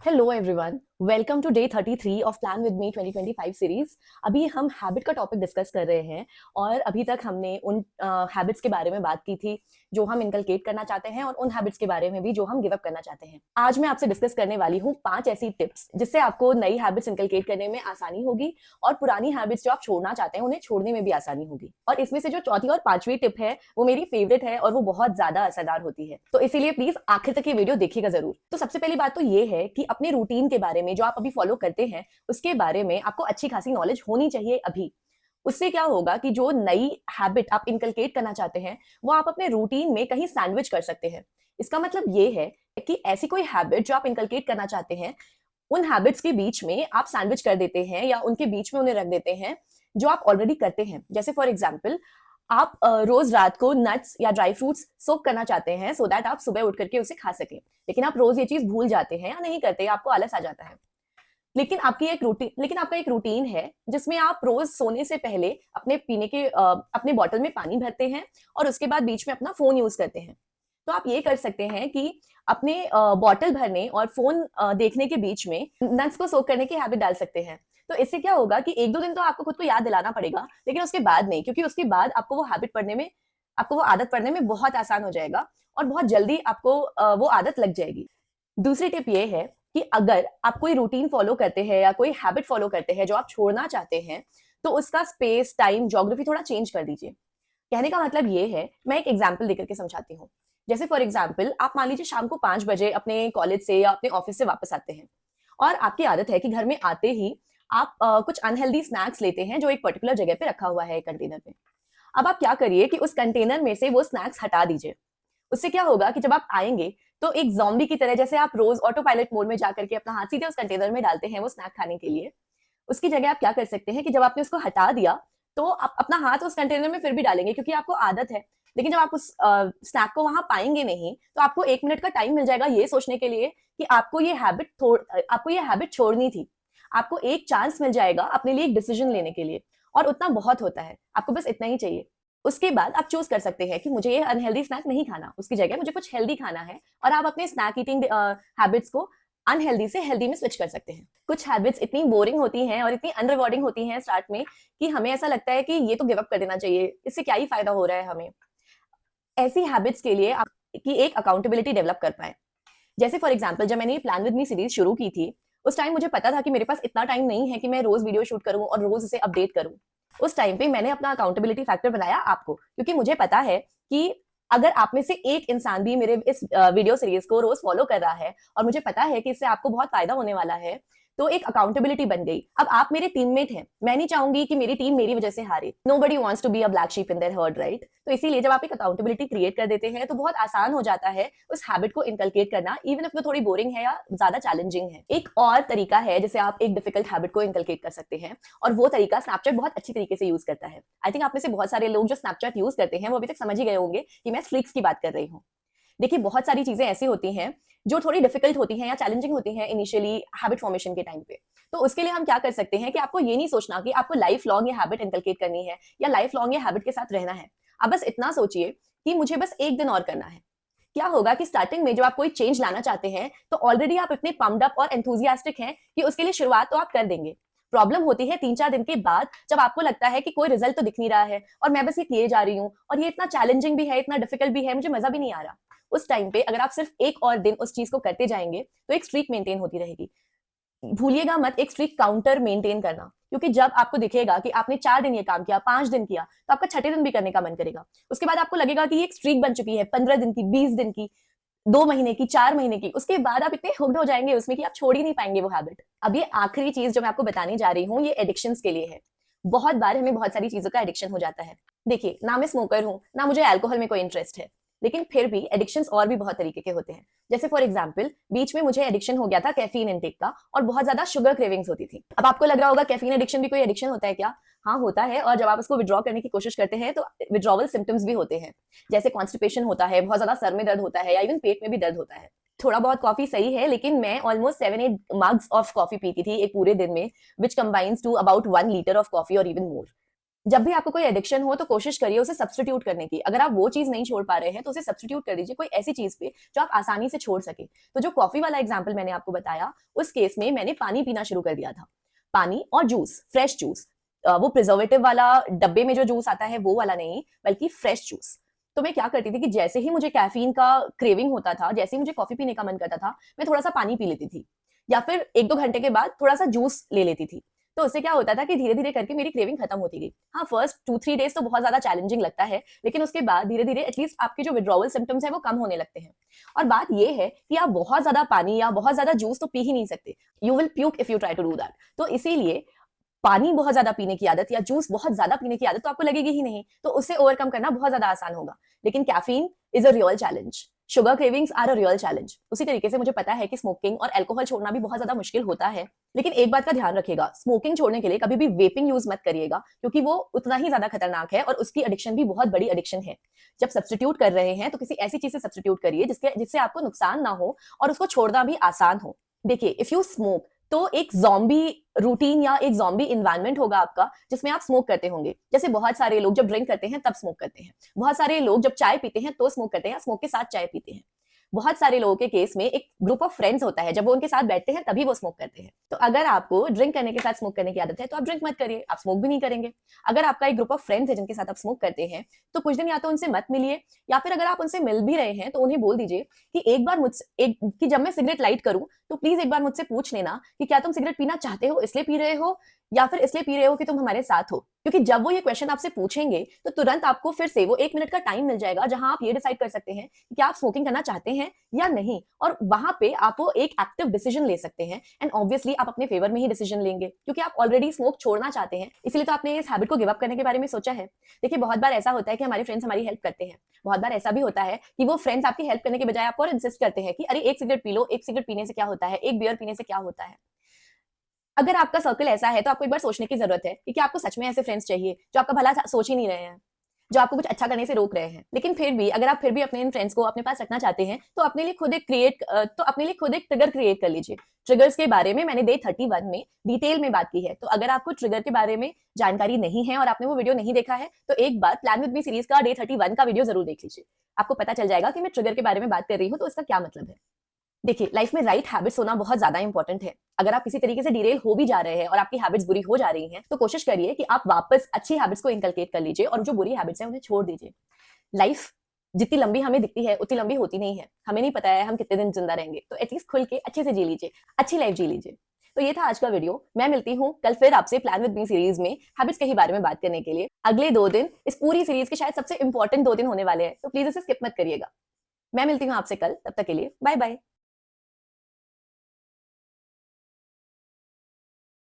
Hello everyone, welcome to day 33 of plan with me 2025 series. अभी हम habit का topic discuss कर रहे हैं और अभी तक हमने उन हैबिट्स के बारे में बात की थी जो हम इनकलकेट करना चाहते हैं और उन हैबिट्स के बारे में भी जो हम गिव अप करना चाहते हैं। आज मैं आपसे डिस्कस करने वाली हूँ 5 ऐसी टिप्स जिससे आपको नई हैबिट्स इनकलकेट करने में आसानी होगी और पुरानी हैबिट्स जो आप छोड़ना चाहते हैं उन्हें छोड़ने में भी आसानी होगी। और इसमें से जो चौथी और पांचवी टिप है वो मेरी फेवरेट है और वो बहुत ज्यादा असरदार होती है, तो इसीलिए प्लीज आखिर तक ये वीडियो देखिएगा जरूर। तो सबसे पहली बात तो ये है कि अपने रूटीन के बारे में जो आप अभी फॉलो करते हैं उसके बारे में आपको अच्छी खासी नॉलेज होनी चाहिए अभी। उससे क्या होगा कि जो नई हैबिट आप इनकलकेट करना चाहते हैं वो आप अपने रूटीन में कहीं सैंडविच कर सकते हैं। इसका मतलब ये है कि ऐसी कोई हैबिट जो आप इनकलकेट करना चाहते हैं उन हैबिट्स के बीच में आप सैंडविच कर देते हैं या उनके बीच में उन्हें रख देते हैं जो आप ऑलरेडी करते हैं। जैसे फॉर एग्जाम्पल आप रोज रात को नट्स या ड्राई फ्रूट्स सोक करना चाहते हैं सो दैट आप सुबह उठ करके उसे खा सकें, लेकिन आप रोज ये चीज भूल जाते हैं या नहीं करते, आपको आलस आ जाता है। लेकिन आपका एक रूटीन है जिसमें आप रोज सोने से पहले अपने बॉटल में पानी भरते हैं और उसके बाद बीच में अपना फोन यूज करते हैं। तो आप ये कर सकते हैं कि अपने बॉटल भरने और फोन देखने के बीच में नट्स को सोक करने की हैबिट डाल सकते हैं। तो इससे क्या होगा कि एक दो दिन तो आपको खुद को याद दिलाना पड़ेगा, लेकिन उसके बाद नहीं, क्योंकि उसके बाद आपको वो आदत पड़ने में बहुत आसान हो जाएगा और बहुत जल्दी आपको वो आदत लग जाएगी। दूसरी टिप ये है कि अगर आप कोई रूटीन फॉलो करते हैं या कोई हैबिट फॉलो करते हैं जो आप छोड़ना चाहते हैं तो उसका स्पेस, टाइम, ज्योग्राफी थोड़ा चेंज कर दीजिए। कहने का मतलब ये है, मैं एक एग्जाम्पल देकर के समझाती हूँ। जैसे फॉर एग्जाम्पल आप मान लीजिए शाम को 5 बजे अपने कॉलेज से या अपने ऑफिस से वापस आते हैं और आपकी आदत है कि घर में आते ही आप कुछ अनहेल्दी स्नैक्स लेते हैं जो एक पर्टिकुलर जगह पे रखा हुआ है कंटेनर में। अब आप क्या करिए कि उस कंटेनर में से वो स्नैक्स हटा दीजिए। उससे क्या होगा कि जब आप आएंगे तो एक ज़ॉम्बी की तरह, जैसे आप रोज ऑटो पायलट मोड में जाकर के अपना हाथ सीधे उस कंटेनर में डालते हैं वो स्नैक खाने के लिए, उसकी जगह आप क्या कर सकते हैं कि जब आपने उसको हटा दिया तो आप अपना हाथ उस कंटेनर में फिर भी डालेंगे क्योंकि आपको आदत है। लेकिन जब आप उस स्नैक को वहां पाएंगे नहीं तो आपको 1 मिनट का टाइम मिल जाएगा ये सोचने के लिए कि आपको ये हैबिट छोड़नी थी। आपको एक चांस मिल जाएगा अपने लिए एक डिसीजन लेने के लिए, और उतना बहुत होता है, आपको बस इतना ही चाहिए। उसके बाद आप चूज कर सकते हैं कि मुझे ये अनहेल्दी स्नैक नहीं खाना, उसकी जगह मुझे कुछ हेल्दी खाना है, और आप अपने स्नैक ईटिंग हैबिट्स को अनहेल्दी से हेल्दी में स्विच कर सकते हैं। कुछ हैबिट्स इतनी बोरिंग होती हैं और इतनी अनरिवॉर्डिंग होती हैं स्टार्ट में कि हमें ऐसा लगता है कि ये तो गिव अप कर देना चाहिए, इससे क्या ही फायदा हो रहा है हमें। ऐसी हैबिट्स के लिए आप की एक अकाउंटेबिलिटी डेवलप कर पाए। जैसे फॉर एग्जाम्पल जब मैंने ये प्लान विद मी सीरीज शुरू की थी उस टाइम मुझे पता था कि मेरे पास इतना टाइम नहीं है कि मैं रोज वीडियो शूट करूं और रोज इसे अपडेट करूं। उस टाइम पे मैंने अपना अकाउंटेबिलिटी फैक्टर बनाया आपको, क्योंकि मुझे पता है कि अगर आप में से एक इंसान भी मेरे इस वीडियो सीरीज को रोज फॉलो कर रहा है और मुझे पता है कि इससे आपको बहुत फायदा होने वाला है, तो एक अकाउंटेबिलिटी बन गई। अब आप मेरे टीममेट हैं, मैं नहीं चाहूंगी कि मेरी टीम मेरी वजह से हारे। Nobody wants to be a black sheep in their herd, right? तो इसीलिए जब आप एक अकाउंटेबिलिटी क्रिएट कर देते हैं तो बहुत आसान हो जाता है उस हैबिट को इनकलकेट करना, इवन इफ वो थोड़ी बोरिंग है या ज्यादा चैलेंजिंग है। एक और तरीका है जिसे आप एक डिफिकल्ट हैबिट को इनकलकेट कर सकते हैं, और वो तरीका स्नैपचैट बहुत अच्छी तरीके से यूज करता है। आई थिंक आप में से बहुत सारे लोग जो स्नैपचैट यूज करते हैं वो अभी तक समझ ही गए होंगे कि मैं स्ट्रीक्स की बात कर रही हूँ। देखिए बहुत सारी चीजें ऐसी होती हैं जो थोड़ी डिफिकल्ट होती हैं या चैलेंजिंग होती हैं इनिशियली हैबिट फॉर्मेशन के टाइम पे। तो उसके लिए हम क्या कर सकते हैं कि आपको ये नहीं सोचना कि आपको लाइफ लॉन्ग ये हैबिट इनकलकेट करनी है या लाइफ लॉन्ग ये हैबिट के साथ रहना है। आप बस इतना सोचिए कि मुझे बस एक दिन और करना है। क्या होगा कि स्टार्टिंग में जब आप कोई चेंज लाना चाहते हैं तो ऑलरेडी आप इतने पम्प्ड अप और एंथुजियास्टिक हैं कि उसके लिए शुरुआत तो आप कर देंगे। प्रॉब्लम होती है 3-4 दिन के बाद, जब आपको लगता है कि कोई रिजल्ट तो दिख नहीं रहा है और मैं बस ये किए जा रही हूँ और ये इतना चैलेंजिंग भी है, इतना डिफिकल्ट भी है, मुझे मजा भी नहीं आ रहा। उस टाइम पे अगर आप सिर्फ एक और दिन उस चीज को करते जाएंगे तो एक स्ट्रीक मेंटेन होती रहेगी। भूलिएगा मत एक स्ट्रीक काउंटर मेंटेन करना, क्योंकि जब आपको दिखेगा कि आपने 4 दिन ये काम किया, 5 दिन किया, तो आपका छठे दिन भी करने का मन करेगा। उसके बाद आपको लगेगा कि ये एक स्ट्रीक बन चुकी है, 15 दिन की, 20 दिन की, 2 महीने की, 4 महीने की। उसके बाद आप इतने हुक्ड हो जाएंगे उसमें कि आप छोड़ ही नहीं पाएंगे वो हैबिट। अब ये आखिरी चीज जो मैं आपको बताने जा रही हूँ ये एडिक्शंस के लिए है। बहुत बार हमें बहुत सारी चीजों का एडिक्शन हो जाता है। देखिए, ना मैं स्मोकर हूँ ना मुझे अल्कोहल में कोई इंटरेस्ट है, लेकिन फिर भी एडिक्शंस और भी बहुत तरीके के होते हैं। जैसे फॉर एग्जाम्पल बीच में मुझे एडिक्शन हो गया था कैफीन इनटेक का, और बहुत ज्यादा शुगर क्रेविंग्स होती थी। अब आपको लग रहा होगा कैफीन एडिक्शन भी कोई एडिक्शन होता है क्या? हाँ होता है, और जब आप उसको विड्रॉ करने की कोशिश करते हैं तो विड्रॉवल सिम्टम्स भी होते हैं, जैसे कॉन्स्टिपेशन होता है, बहुत ज्यादा सर में दर्द होता है या इवन पेट में भी दर्द होता है। थोड़ा बहुत कॉफी सही है, लेकिन मैं ऑलमोस्ट 7-8 मग्स ऑफ कॉफी पीती थी एक पूरे दिन में, which combines to about 1 litre of coffee और इवन मोर। जब भी आपको कोई एडिक्शन हो तो कोशिश करिए उसे सब्स्टिट्यूट करने की। अगर आप वो चीज नहीं छोड़ पा रहे हैं तो उसे सब्स्टिट्यूट कर दीजिए कोई ऐसी चीज पे जो आप आसानी से छोड़ सके। तो जो कॉफी वाला एग्जाम्पल मैंने आपको बताया, उस केस में मैंने पानी पीना शुरू कर दिया था। पानी और जूस, फ्रेश जूस, वो प्रिजर्वेटिव वाला डब्बे में जो जूस आता है वो वाला नहीं, बल्कि फ्रेश जूस। तो मैं क्या करती थी कि जैसे ही मुझे कैफीन का क्रेविंग होता था, जैसे ही मुझे कॉफी पीने का मन करता था, मैं थोड़ा सा पानी पी लेती थी, या फिर 1-2 घंटे के बाद थोड़ा सा जूस ले लेती थी। तो उससे क्या होता था कि धीरे धीरे करके मेरी क्रेविंग खत्म होती गई। हाँ, फर्स्ट 2-3 डेज तो बहुत ज्यादा चैलेंजिंग लगता है, लेकिन उसके बाद धीरे धीरे एटलीस्ट आपके जो विड्रॉवल सिम्टम्स है वो कम होने लगते हैं। और बात ये है कि आप बहुत ज्यादा पानी या बहुत ज्यादा जूस तो पी ही नहीं सकते। You will puke if you try to do that. तो इसीलिए पानी बहुत ज्यादा पीने की आदत या जूस बहुत ज्यादा पीने की आदत तो आपको लगेगी ही नहीं, तो उससे ओवरकम करना बहुत ज्यादा आसान होगा। लेकिन caffeine is a real challenge, sugar cravings are a real challenge. उसी तरीके से मुझे पता है कि स्मोकिंग और अल्कोहल छोड़ना भी बहुत ज्यादा मुश्किल होता है, लेकिन एक बात का ध्यान रखिएगा, स्मोकिंग छोड़ने के लिए कभी भी वेपिंग यूज मत करिएगा, क्योंकि वो उतना ही ज्यादा खतरनाक है और उसकी एडिक्शन भी बहुत बड़ी एडिक्शन है। जब सब्स्टिट्यूट कर रहे हैं तो किसी ऐसी चीज से सब्स्टिट्यूट करिए जिससे आपको नुकसान ना हो और उसको छोड़ना भी आसान हो। देखिए, इफ यू स्मोक तो एक ज़ॉम्बी रूटीन या एक ज़ॉम्बी एनवायरनमेंट होगा आपका, जिसमें आप स्मोक करते होंगे। जैसे बहुत सारे लोग जब ड्रिंक करते हैं तब स्मोक करते हैं, बहुत सारे लोग जब चाय पीते हैं तो स्मोक करते हैं, स्मोक के साथ चाय पीते हैं। बहुत सारे लोगों के केस में एक ग्रुप ऑफ फ्रेंड्स होता है, जब वो उनके साथ बैठते हैं तभी वो स्मोक करते हैं। तो अगर आपको ड्रिंक करने के साथ स्मोक करने की आदत है तो आप ड्रिंक मत करिए, आप स्मोक भी नहीं करेंगे। अगर आपका एक ग्रुप ऑफ फ्रेंड्स है जिनके साथ आप स्मोक करते हैं, तो कुछ दिन या तो उनसे मत मिलिए, या फिर अगर आप उनसे मिल भी रहे हैं तो उन्हें बोल दीजिए कि एक बार मुझसे एक कि जब मैं सिगरेट लाइट करूं तो प्लीज एक बार मुझसे पूछ लेना कि क्या तुम सिगरेट पीना चाहते हो, इसलिए पी रहे हो, या फिर इसलिए पी रहे हो कि तुम हमारे साथ हो। क्योंकि जब वो ये क्वेश्चन आपसे पूछेंगे तो तुरंत आपको फिर से वो 1 मिनट का टाइम मिल जाएगा जहां आप ये डिसाइड कर सकते हैं कि क्या आप स्मोकिंग करना चाहते हैं या नहीं, और वहां पे आप वो एक एक्टिव डिसीजन ले सकते हैं। एंड ऑब्वियसली आप अपने फेवर में ही डिसीजन लेंगे, क्योंकि आप ऑलरेडी स्मोक छोड़ना चाहते हैं, इसलिए तो आपने इस हैबिट को गिव अप करने के बारे में सोचा है। देखिए, बहुत बार ऐसा होता है कि हमारे फ्रेंड्स हमारी हेल्प करते हैं, बहुत बार ऐसा भी होता है कि वो फ्रेंड्स आपकी हेल्प करने के बजाय आपको और इंसिस्ट करते हैं कि अरे एक सिगरेट पी लो, एक सिगरेट पीने से क्या होता है, एक बियर पीने से क्या होता है। अगर आपका सर्कल ऐसा है तो आपको एक बार सोचने की जरूरत है कि क्या आपको सच में ऐसे फ्रेंड्स चाहिए जो आपका भला सोच ही नहीं रहे हैं, जो आपको कुछ अच्छा करने से रोक रहे हैं। लेकिन फिर भी अगर आप फिर भी अपने इन फ्रेंड्स को अपने पास रखना चाहते हैं तो अपने लिए खुद एक ट्रिगर क्रिएट कर लीजिए। ट्रिगर्स के बारे में मैंने डे 31 में डिटेल में बात की है, तो अगर आपको ट्रिगर के बारे में जानकारी नहीं है और आपने वो वीडियो नहीं देखा है तो एक बार प्लान विद मी सीरीज का डे 31 का वीडियो जरूर देख लीजिए। आपको पता चल जाएगा कि मैं ट्रिगर के बारे में बात कर रही हूँ तो इसका क्या मतलब है। देखिए, लाइफ में राइट हैबिट्स होना बहुत ज्यादा इंपॉर्टेंट है। अगर आप किसी तरीके से डिरेल हो भी जा रहे हैं और आपकी हैबिट्स बुरी हो जा रही हैं तो कोशिश करिए कि आप वापस अच्छी हैबिट्स को इनकलकेट कर लीजिए और जो बुरी हैबिट्स हैं उन्हें छोड़ दीजिए। लाइफ जितनी लंबी हमें दिखती है उतनी लंबी होती नहीं है, हमें नहीं पता है हम कितने दिन जिंदा रहेंगे, तो एटलीस्ट खुल के अच्छे से जी लीजिए, अच्छी लाइफ जी लीजिए। तो ये था आज का वीडियो। मैं मिलती हूँ कल फिर आपसे प्लान विद मी सीरीज में हैबिट्स के ही बारे में बात करने के लिए। अगले 2 दिन इस पूरी सीरीज के शायद सबसे इंपॉर्टेंट 2 दिन होने वाले हैं, तो प्लीज इसे स्किप मत करिएगा। मैं मिलती हूँ आपसे कल, तब तक के लिए बाय बाय।